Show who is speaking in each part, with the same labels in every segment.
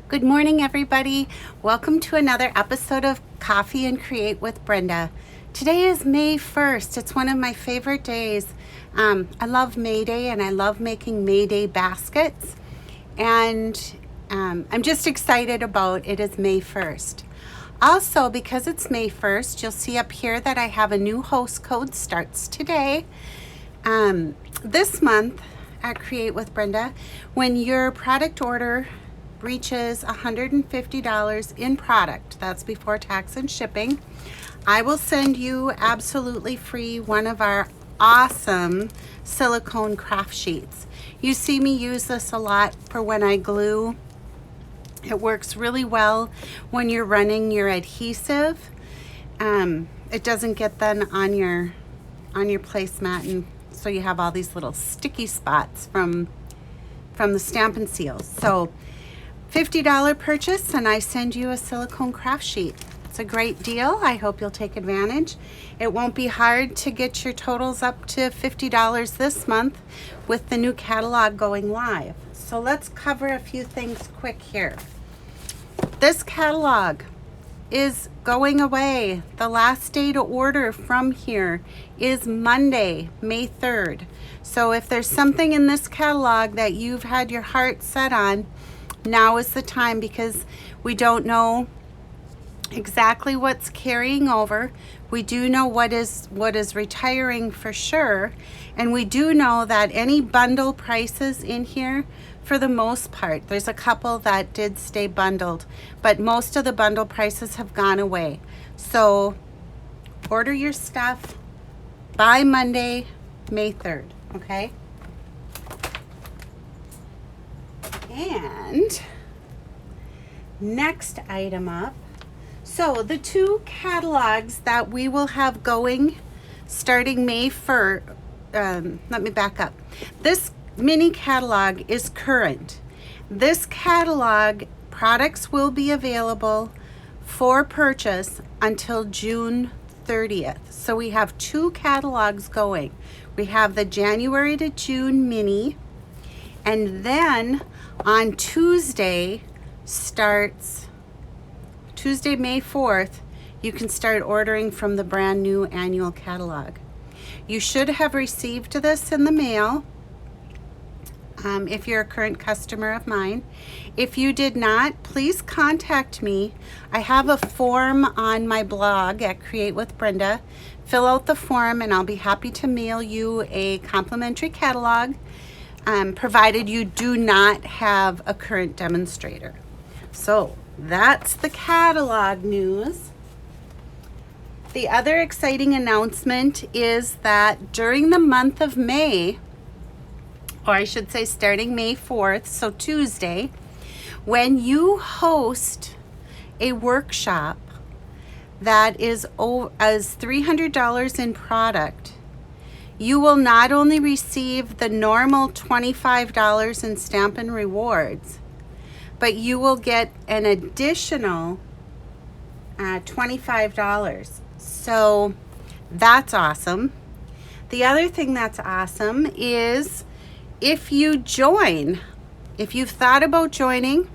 Speaker 1: Good morning, everybody. Welcome to another episode of Coffee and Create with Brenda. Today is May 1st. It's one of my favorite days. I love May Day and I love making May Day baskets. And I'm just excited about it is May 1st. Also, because it's May 1st, you'll see up here that I have a new host code starts today. This month at Create with Brenda, when your product order reaches $150 in product, that's before tax and shipping, I will send you absolutely free one of our awesome silicone craft sheets. You see me use this a lot for when I glue. It works really well when you're running your adhesive. It doesn't get then on your placemat, and so you have all these little sticky spots from the Stampin' Seals. So $50 purchase and I send you a silicone craft sheet. It's a great deal. I hope you'll take advantage. It won't be hard to get your totals up to $50 this month with the new catalog going live. So let's cover a few things quick here. This catalog is going away. The last day to order from here is Monday, May 3rd. So if there's something in this catalog that you've had your heart set on, now is the time, because we don't know exactly what's carrying over. We do know what is retiring for sure, and we do know that any bundle prices in here, for the most part, there's a couple that did stay bundled, but most of the bundle prices have gone away. So order your stuff by Monday, May 3rd, okay? And next item up, so the two catalogs that we will have going starting May 1st, let me back up. This mini catalog is current. This catalog products will be available for purchase until June 30th. So we have two catalogs going. We have the January to June mini, and then on Tuesday, May 4th, you can start ordering from the brand new annual catalog. You should have received this in the mail if you're a current customer of mine. If you did not, please contact me. I have a form on my blog at Create with Brenda. Fill out the form and I'll be happy to mail you a complimentary catalog, provided you do not have a current demonstrator. So that's the catalog news. The other exciting announcement is that during the month of May, or I should say starting May 4th, so Tuesday, when you host a workshop that is $300 in product, you will not only receive the normal $25 in Stampin' Rewards, but you will get an additional $25. So that's awesome. The other thing that's awesome is if you join, if you've thought about joining,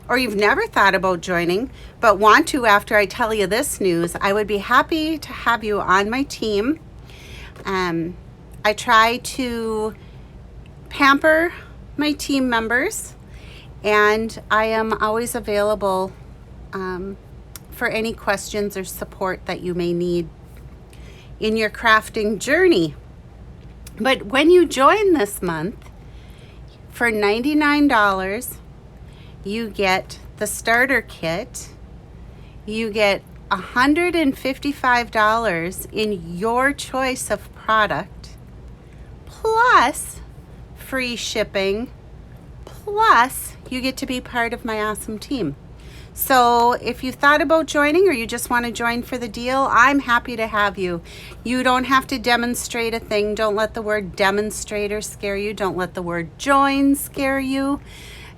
Speaker 1: or you've never thought about joining, but want to after I tell you this news, I would be happy to have you on my team. I try to pamper my team members, and I am always available for any questions or support that you may need in your crafting journey. But when you join this month, for $99, you get the starter kit. You get $155 in your choice of product, plus free shipping, plus you get to be part of my awesome team. So if you thought about joining, or you just want to join for the deal, I'm happy to have you. You don't have to demonstrate a thing. Don't let the word demonstrator scare you. Don't let the word join scare you.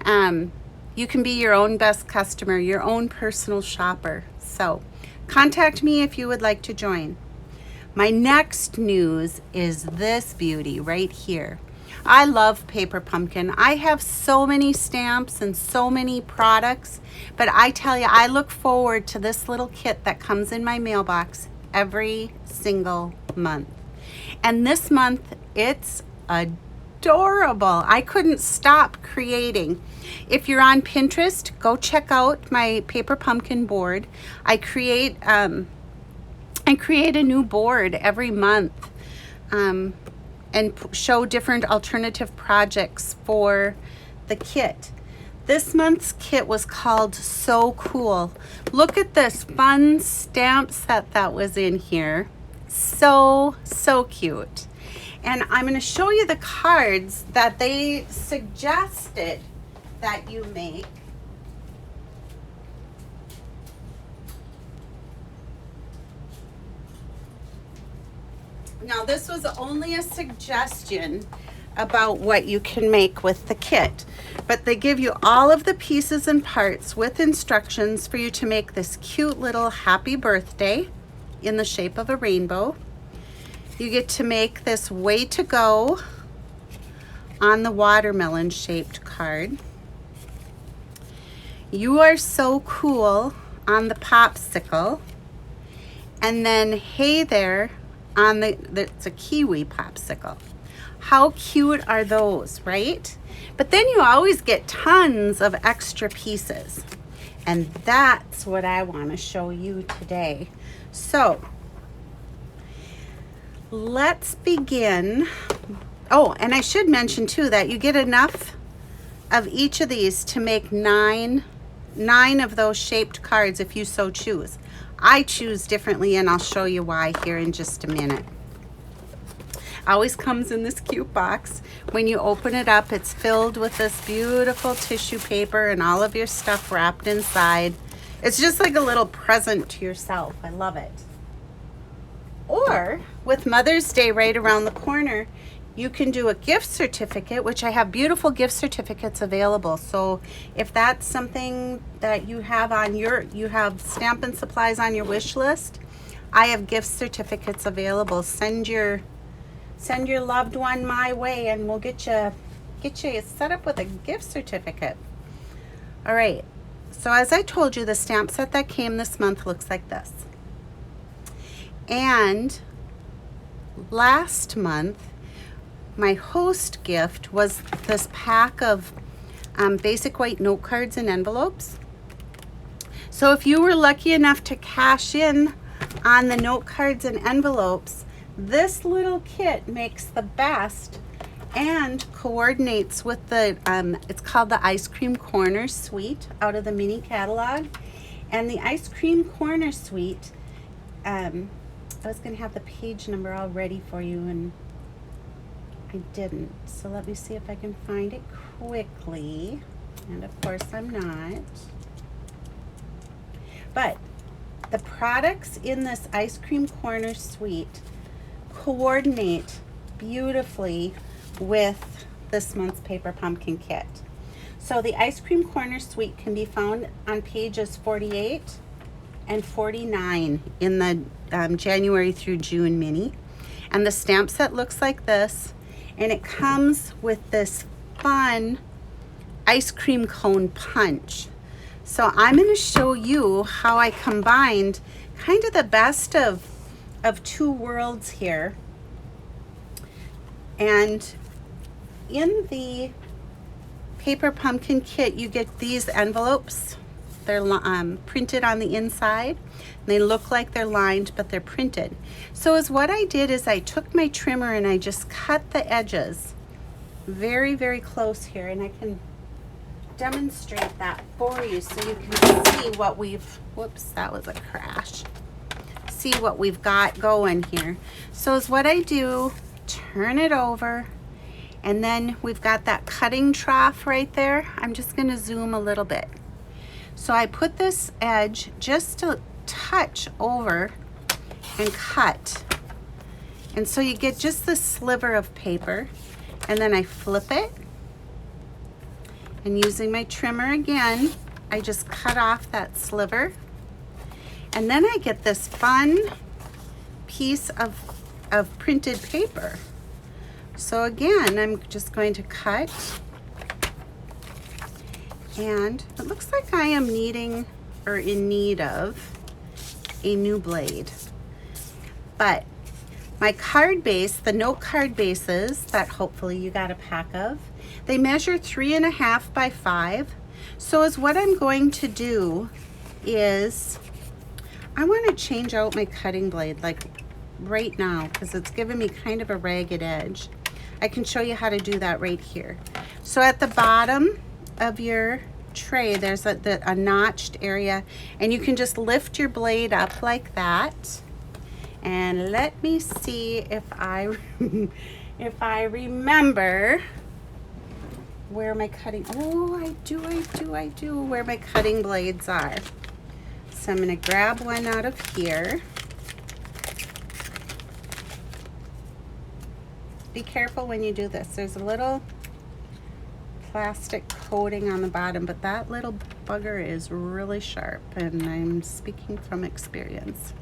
Speaker 1: You can be your own best customer, your own personal shopper. So contact me if you would like to join. My next news is this beauty right here. I love Paper Pumpkin. I have so many stamps and so many products, but I tell you, I look forward to this little kit that comes in my mailbox every single month. And this month, it's adorable. I couldn't stop creating. If you're on Pinterest, go check out my Paper Pumpkin board. I create a new board every month and show different alternative projects for the kit. This month's kit was called So Cool. Look at this fun stamp set that was in here. So cute. And I'm going to show you the cards that they suggested that you make. Now, this was only a suggestion about what you can make with the kit, but they give you all of the pieces and parts with instructions for you to make this cute little happy birthday in the shape of a rainbow. You get to make this way to go on the watermelon shaped card. You are so cool on the popsicle, and then hey there on it's a kiwi popsicle. How cute are those, right? But then you always get tons of extra pieces, and that's what I want to show you today. So let's begin. Oh, and I should mention too that you get enough of each of these to make nine of those shaped cards if you so choose. I choose differently, and I'll show you why here in just a minute. Always comes in this cute box. When you open it up, it's filled with this beautiful tissue paper and all of your stuff wrapped inside. It's just like a little present to yourself. I love it. Or with Mother's Day right around the corner, you can do a gift certificate, which I have beautiful gift certificates available. So if that's something that you have on you have Stampin' Supplies on your wish list, I have gift certificates available. Send your loved one my way, and we'll get you set up with a gift certificate. All right. So as I told you, the stamp set that came this month looks like this. And last month, my host gift was this pack of basic white note cards and envelopes. So if you were lucky enough to cash in on the note cards and envelopes, this little kit makes the best and coordinates with the, it's called the Ice Cream Corner Suite out of the mini catalog. And the Ice Cream Corner Suite, I was going to have the page number all ready for you, and I didn't. So let me see if I can find it quickly. And of course I'm not. But the products in this Ice Cream Corner Suite coordinate beautifully with this month's Paper Pumpkin kit. So the Ice Cream Corner Suite can be found on pages 48 and 49 in the January through June mini. And the stamp set looks like this. And it comes with this fun ice cream cone punch. So I'm going to show you how I combined kind of the best of two worlds here. And in the Paper Pumpkin kit, you get these envelopes. They're printed on the inside. They look like they're lined, but they're printed. So what I did is I took my trimmer and I just cut the edges very, very close here, and I can demonstrate that for you so you can see what we've, whoops, that was a crash. See what we've got going here. So what I do, turn it over, and then we've got that cutting trough right there. I'm just going to zoom a little bit. So I put this edge just a touch over and cut. And so you get just this sliver of paper, and then I flip it. And using my trimmer again, I just cut off that sliver. And then I get this fun piece of printed paper So again, I'm just going to cut, and it looks like I am needing or in need of a new blade. But my card base, the note card bases that hopefully you got a pack of, they measure 3.5 by 5. So is what I'm going to do is I want to change out my cutting blade like right now because it's giving me kind of a ragged edge. I can show you how to do that right here. So at the bottom of your tray, there's a notched area, and you can just lift your blade up like that. And let me see if I if I remember where my cutting, oh, I do where my cutting blades are. So I'm going to grab one out of here. Be careful when you do this. There's a little plastic coating on the bottom, but that little bugger is really sharp, and I'm speaking from experience.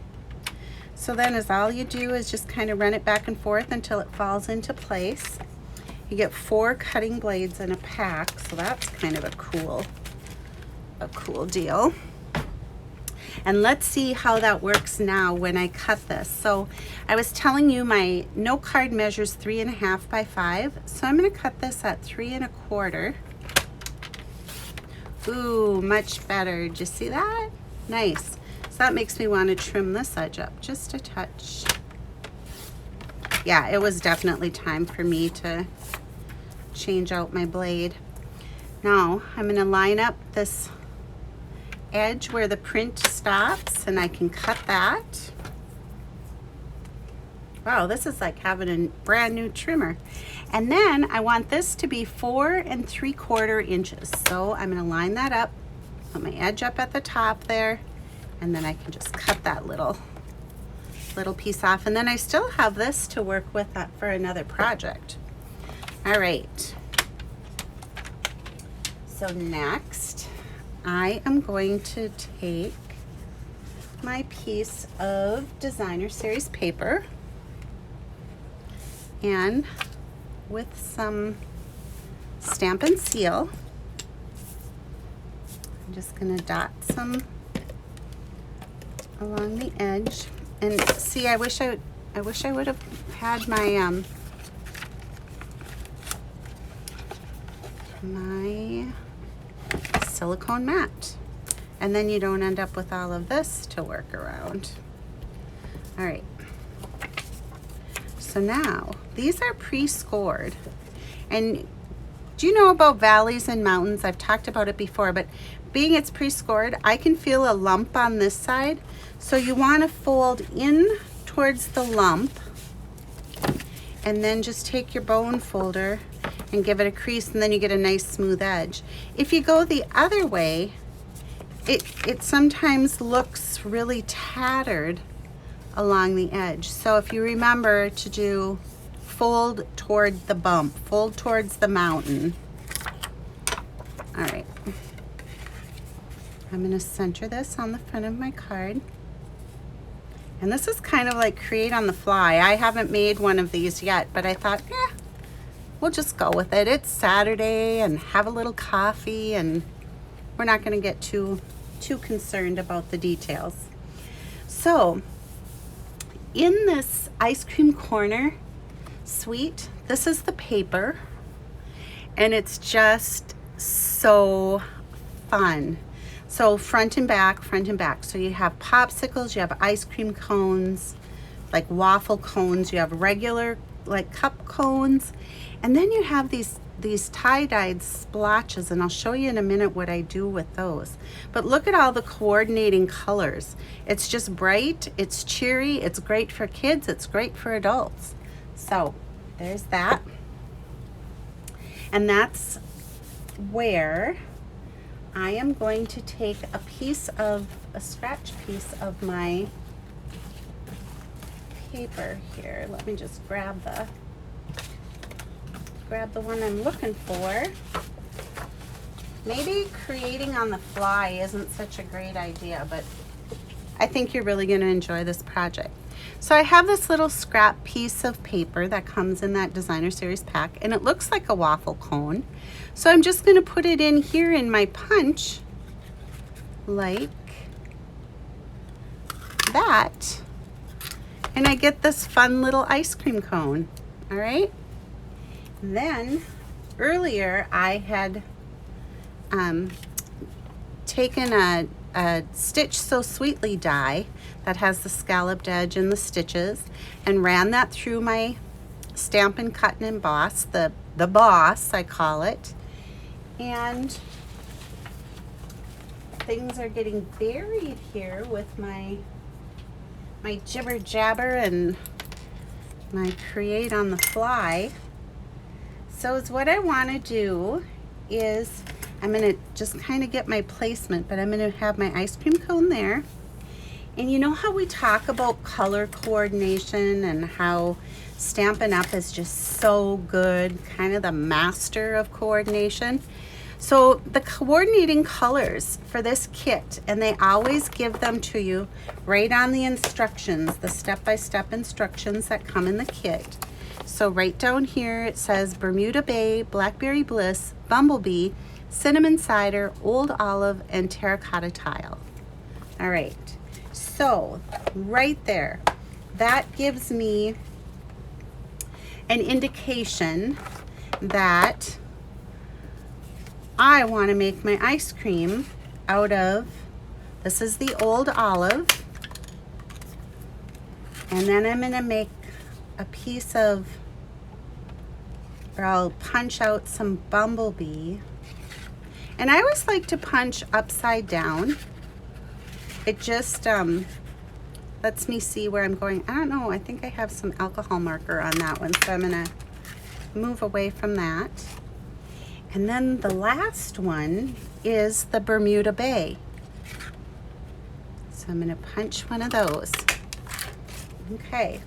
Speaker 1: So then all you do is just kind of run it back and forth until it falls into place. You get 4 cutting blades in a pack, so that's kind of a cool deal. And let's see how that works now when I cut this. So I was telling you my note card measures 3.5 by 5. So I'm going to cut this at 3.25. Ooh, much better. Did you see that? Nice. So that makes me want to trim this edge up just a touch. Yeah, it was definitely time for me to change out my blade. Now I'm going to line up this edge where the print stops, and I can cut that. Wow, this is like having a brand new trimmer. And then I want this to be 4 3/4 inches. So I'm going to line that up, put my edge up at the top there, and then I can just cut that little piece off. And then I still have this to work with for another project. All right. So next, I am going to take my piece of designer series paper, and with some Stampin' Seal, I'm just going to dot some along the edge. And see, I wish I would have had my my silicone mat, and then you don't end up with all of this to work around. All right, so now these are pre-scored, and do you know about valleys and mountains? I've talked about it before, but being it's pre-scored, I can feel a lump on this side, so you want to fold in towards the lump and then just take your bone folder and give it a crease, and then you get a nice smooth edge. If you go the other way, it sometimes looks really tattered along the edge. So if you remember to do fold toward the bump, fold towards the mountain. All right. I'm going to center this on the front of my card. And this is kind of like create on the fly. I haven't made one of these yet, but I thought, we'll just go with it. It's Saturday and have a little coffee, and we're not going to get too concerned about the details. So in this ice cream corner suite, this is the paper, and it's just so fun. So front and back. So you have popsicles, you have ice cream cones, like waffle cones, you have regular like cup cones, and then you have these tie-dyed splotches, and I'll show you in a minute what I do with those. But look at all the coordinating colors. It's just bright, it's cheery, it's great for kids, it's great for adults. So there's that. And that's where I am going to take a scratch piece of my paper here. Let me just grab the one I'm looking for. Maybe creating on the fly isn't such a great idea, but I think you're really going to enjoy this project. So I have this little scrap piece of paper that comes in that designer series pack, and it looks like a waffle cone. So I'm just going to put it in here in my punch like that, and I get this fun little ice cream cone. All right. Then earlier I had taken a Stitch So Sweetly die that has the scalloped edge and the stitches, and ran that through my Stampin' Cut and Emboss, the boss I call it. And things are getting buried here with my jibber jabber and my create on the fly. So what I want to do is I'm going to just kind of get my placement, but I'm going to have my ice cream cone there. And you know how we talk about color coordination and how Stampin' Up! Is just so good, kind of the master of coordination. So the coordinating colors for this kit, and they always give them to you right on the instructions, the step-by-step instructions that come in the kit. So right down here it says Bermuda Bay, Blackberry Bliss, Bumblebee, Cinnamon Cider, Old Olive, and Terracotta Tile. All right, so right there, that gives me an indication that I want to make my ice cream out of, this is the Old Olive, and then I'm going to make a piece of, or I'll punch out some Bumblebee. And I always like to punch upside down. It just lets me see where I'm going. I don't know, I think I have some alcohol marker on that one, so I'm gonna move away from that. And then the last one is the Bermuda Bay. So I'm gonna punch one of those. Okay,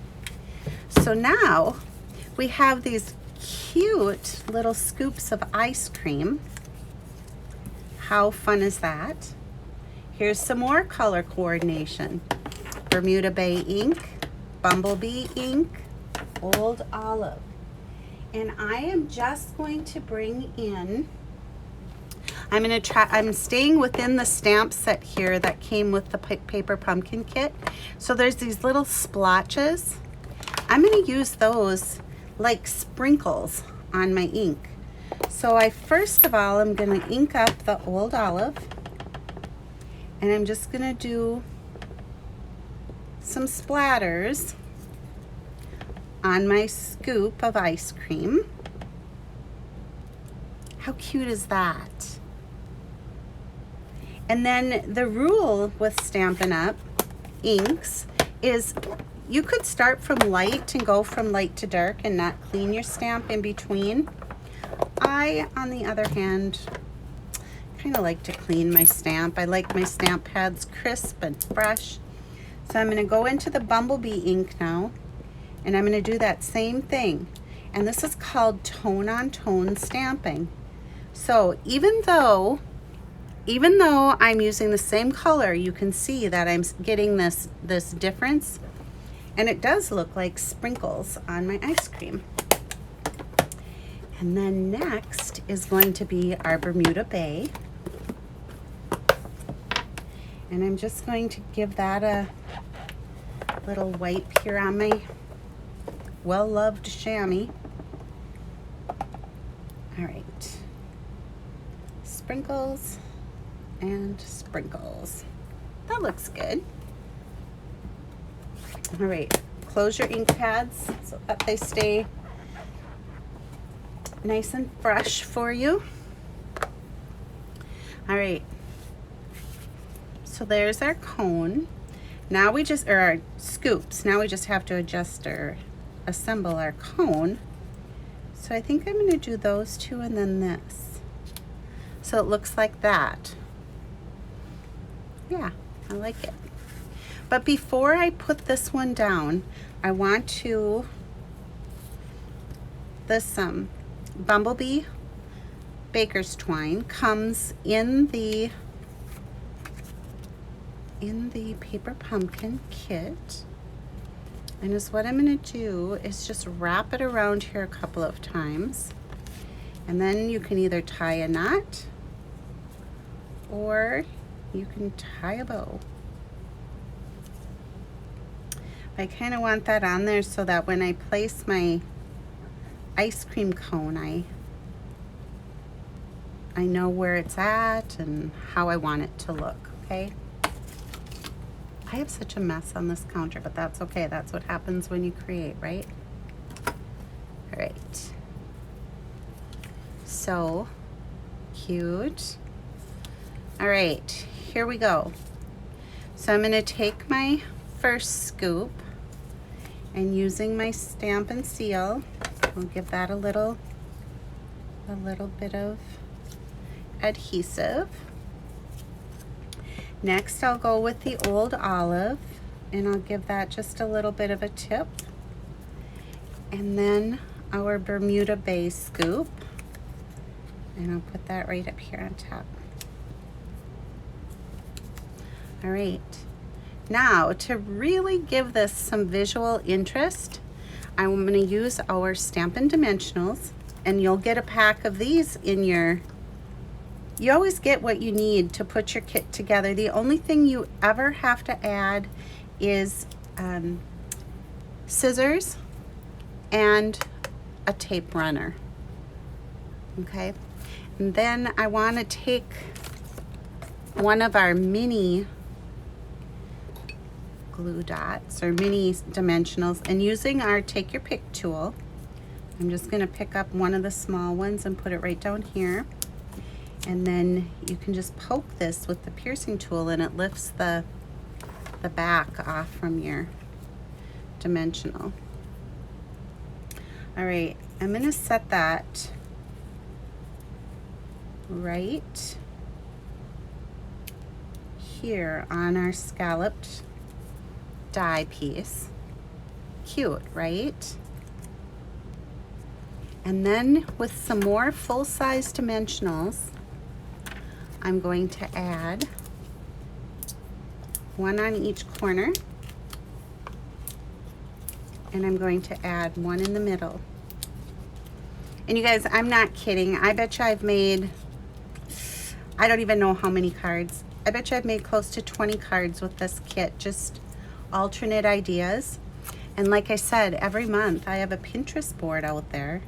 Speaker 1: so now we have these cute little scoops of ice cream. How fun is that? Here's some more color coordination. Bermuda Bay ink, Bumblebee ink, Old Olive. And I am just going to bring in, I'm staying within the stamp set here that came with the paper pumpkin kit. So there's these little splotches. I'm going to use those like sprinkles on my ink. So I first of all, I'm going to ink up the Old Olive, and I'm just going to do some splatters on my scoop of ice cream. How cute is that? And then the rule with Stampin' Up! Inks is you could start from light and go from light to dark and not clean your stamp in between. I, on the other hand, kind of like to clean my stamp. I like my stamp pads crisp and fresh. So I'm going to go into the Bumblebee ink now, and I'm going to do that same thing. And this is called tone-on-tone stamping. So even though I'm using the same color, you can see that I'm getting this difference, and it does look like sprinkles on my ice cream. And then next is going to be our Bermuda Bay. And I'm just going to give that a little wipe here on my well-loved chamois. All right. Sprinkles and sprinkles. That looks good. All right. Close your ink pads so that they stay nice and fresh for you. All right, so there's our cone. Now we just, or our scoops, now we just have to adjust or assemble our cone. So I think I'm going to do those two and then this. So it looks like that. Yeah, I like it. But before I put this one down, I want to, this Bumblebee Baker's Twine comes in the paper pumpkin kit. And is what I'm going to do is just wrap it around here a couple of times. And then you can either tie a knot or you can tie a bow. I kind of want that on there so that when I place my ice cream cone, I know where it's at and how I want it to look, okay? I have such a mess on this counter, but that's okay. That's what happens when you create, right? All right. So cute. All right, here we go. So I'm gonna take my first scoop and using my stamp and seal, I'll give that a little bit of adhesive. Next, I'll go with the Old Olive and I'll give that just a little bit of a tip. And then our Bermuda Bay scoop, and I'll put that right up here on top. All right. Now, to really give this some visual interest, I'm going to use our Stampin' Dimensionals, and you'll get a pack of these in your, you always get what you need to put your kit together. The only thing you ever have to add is scissors and a tape runner, okay? And then I want to take one of our mini glue dots or mini dimensionals, and using our take your pick tool, I'm just going to pick up one of the small ones and put it right down here, and then you can just poke this with the piercing tool and it lifts the back off from your dimensional. All right, I'm going to set that right here on our scalloped die piece. Cute, right? And then with some more full-size dimensionals, I'm going to add one on each corner, and I'm going to add one in the middle. And you guys, I'm not kidding. I bet you I've made, I don't even know how many cards. I bet you I've made close to 20 cards with this kit, just alternate ideas. And like I said, every month I have a Pinterest board out there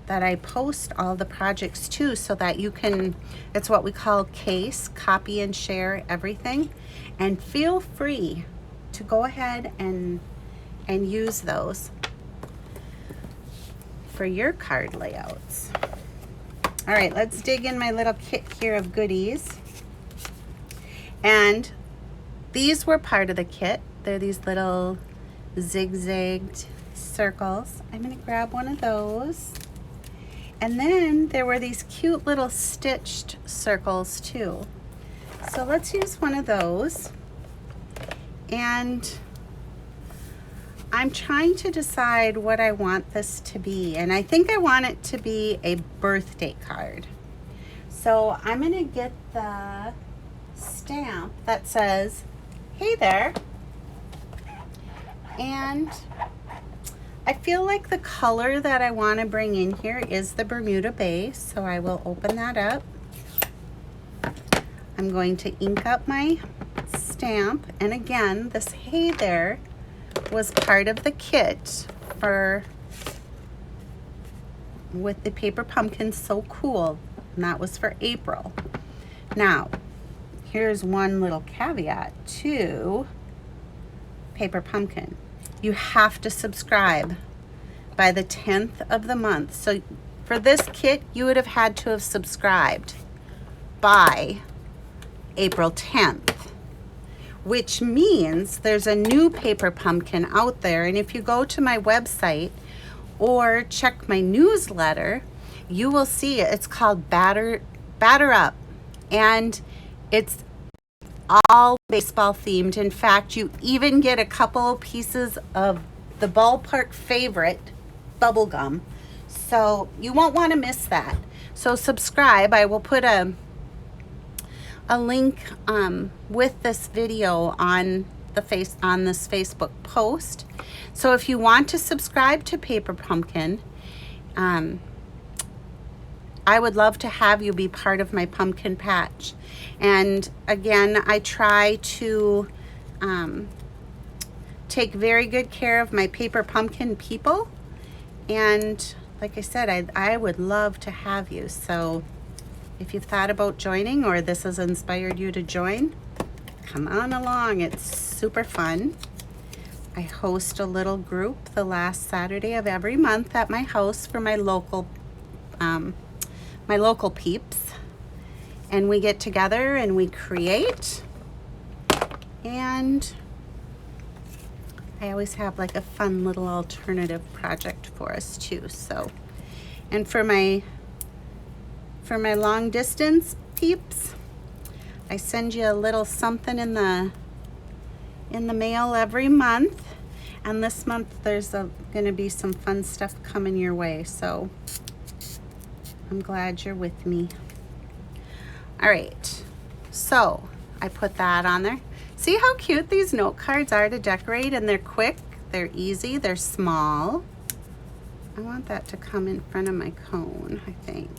Speaker 1: that I post all the projects to, so that you can, it's what we call case, copy and share everything. And feel free to go ahead and use those for your card layouts. All right, let's dig in my little kit here of goodies. And these were part of the kit. They're these little zigzagged circles. I'm gonna grab one of those. And then there were these cute little stitched circles too. So let's use one of those. And I'm trying to decide what I want this to be. And I think I want it to be a birthday card. So I'm gonna get the stamp that says, "Hey there." And I feel like the color that I want to bring in here is the Bermuda Bay, so I will open that up. I'm going to ink up my stamp, and again, this "Hey there" was part of the kit for with the paper pumpkin, so cool, and that was for April. Now, here's one little caveat to paper pumpkin. You have to subscribe by the 10th of the month. So for this kit, you would have had to have subscribed by April 10th, which means there's a new paper pumpkin out there. And if you go to my website or check my newsletter, you will see it. It's called Batter Up, and it's all baseball themed. In fact, you even get a couple pieces of the ballpark favorite bubble gum, so you won't want to miss that. So subscribe. I will put a link with this video on on this Facebook post. So if you want to subscribe to Paper Pumpkin, I would love to have you be part of my pumpkin patch. And again, I try to take very good care of my Paper Pumpkin people. And like I said, I would love to have you. So if you've thought about joining, or this has inspired you to join, come on along. It's super fun. I host a little group the last Saturday of every month at my house for my local peeps, and we get together and we create, and I always have like a fun little alternative project for us too. So, and for my long distance peeps, I send you a little something in the mail every month, and this month there's gonna be some fun stuff coming your way, so I'm glad you're with me. All right, so I put that on there. See how cute these note cards are to decorate, and they're quick, they're easy, they're small. I want that to come in front of my cone, I think.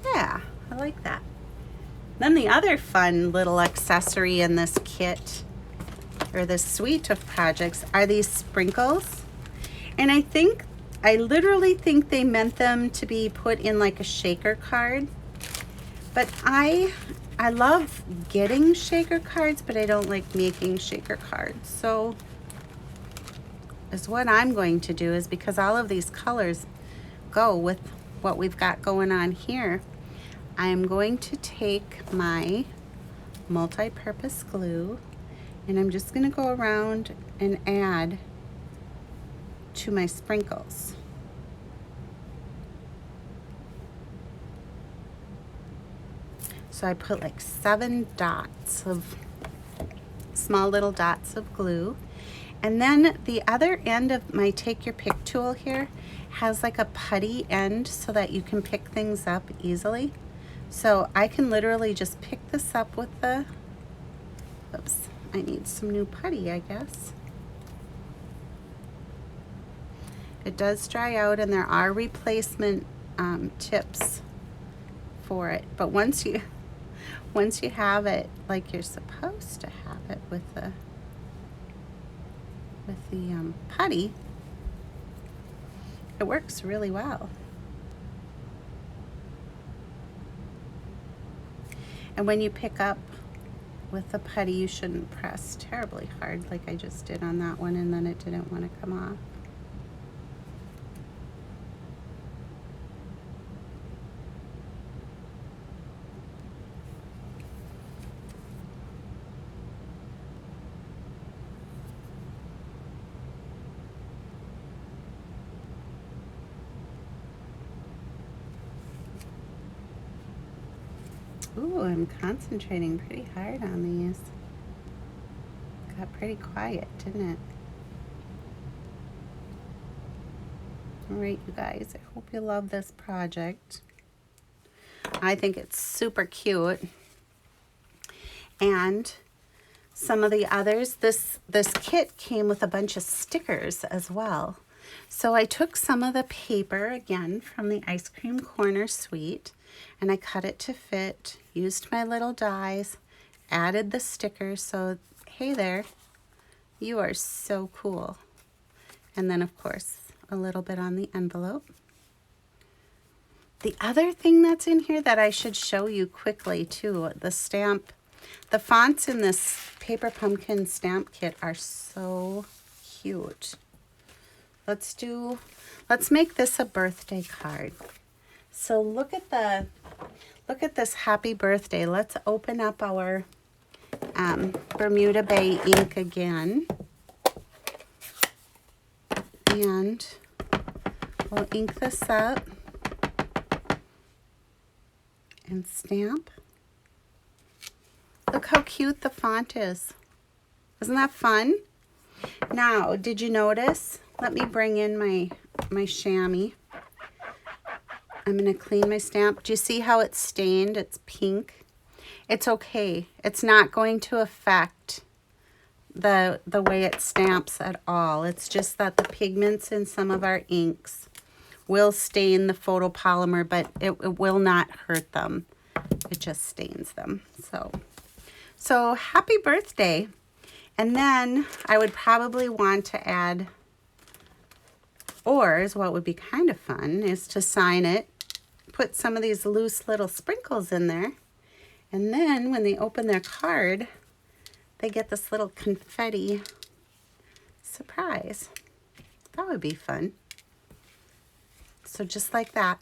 Speaker 1: Yeah, I like that. Then the other fun little accessory in this kit, or this suite of projects, are these sprinkles. And I literally think they meant them to be put in like a shaker card. But I love getting shaker cards, but I don't like making shaker cards. So what I'm going to do is, because all of these colors go with what we've got going on here, I am going to take my multi-purpose glue, and I'm just going to go around and add to my sprinkles. So I put like 7 dots of small little dots of glue. And then the other end of my Take Your Pick tool here has like a putty end so that you can pick things up easily. So I can literally just pick this up with the, oops, I need some new putty, I guess. It does dry out, and there are replacement tips for it. But once you have it like you're supposed to have it with the putty, it works really well. And when you pick up with the putty, you shouldn't press terribly hard like I just did on that one, and then it didn't want to come off. Ooh, I'm concentrating pretty hard on these. Got pretty quiet, didn't it? All right, you guys, I hope you love this project. I think it's super cute. And some of the others, this kit came with a bunch of stickers as well. So I took some of the paper, again, from the Ice Cream Corner suite, and I cut it to fit, used my little dies, added the stickers. So, hey there, you are so cool. And then, of course, a little bit on the envelope. The other thing that's in here that I should show you quickly, too, the stamp. The fonts in this Paper Pumpkin stamp kit are so cute. Let's make this a birthday card. So look at this happy birthday. Let's open up our Bermuda Bay ink again. And we'll ink this up and stamp. Look how cute the font is. Isn't that fun? Now, did you notice? Let me bring in my chamois. I'm going to clean my stamp. Do you see how it's stained? It's pink. it's okay. It's not going to affect the way it stamps at all. It's just that the pigments in some of our inks will stain the photopolymer, but it will not hurt them. It just stains them. So happy birthday. And then I would probably want to add, or is what would be kind of fun, is to sign it, put some of these loose little sprinkles in there, and then when they open their card, they get this little confetti surprise. That would be fun. So just like that.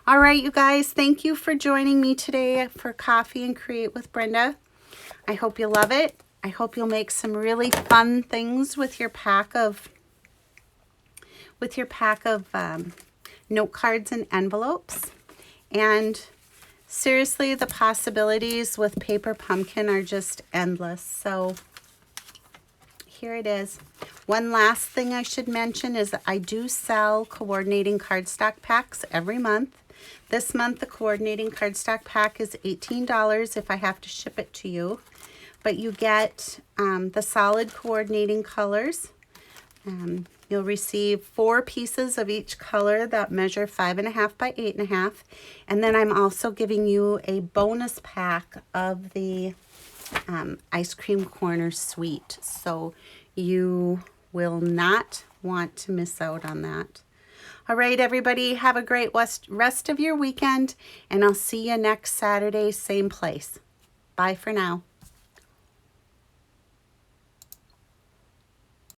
Speaker 1: All right, you guys, thank you for joining me today for Coffee and Create with Brenda. I hope you love it. I hope you'll make some really fun things with your pack of note cards and envelopes. And seriously, the possibilities with paper pumpkin are just endless. So here it is. One last thing I should mention is that I do sell coordinating cardstock packs every month. This month, the coordinating cardstock pack is $18 if I have to ship it to you. But you get the solid coordinating colors. You'll receive 4 pieces of each color that measure 5.5 by 8.5. And then I'm also giving you a bonus pack of the ice cream corner suite. So you will not want to miss out on that. All right, everybody, have a great rest of your weekend, and I'll see you next Saturday, same place. Bye for now.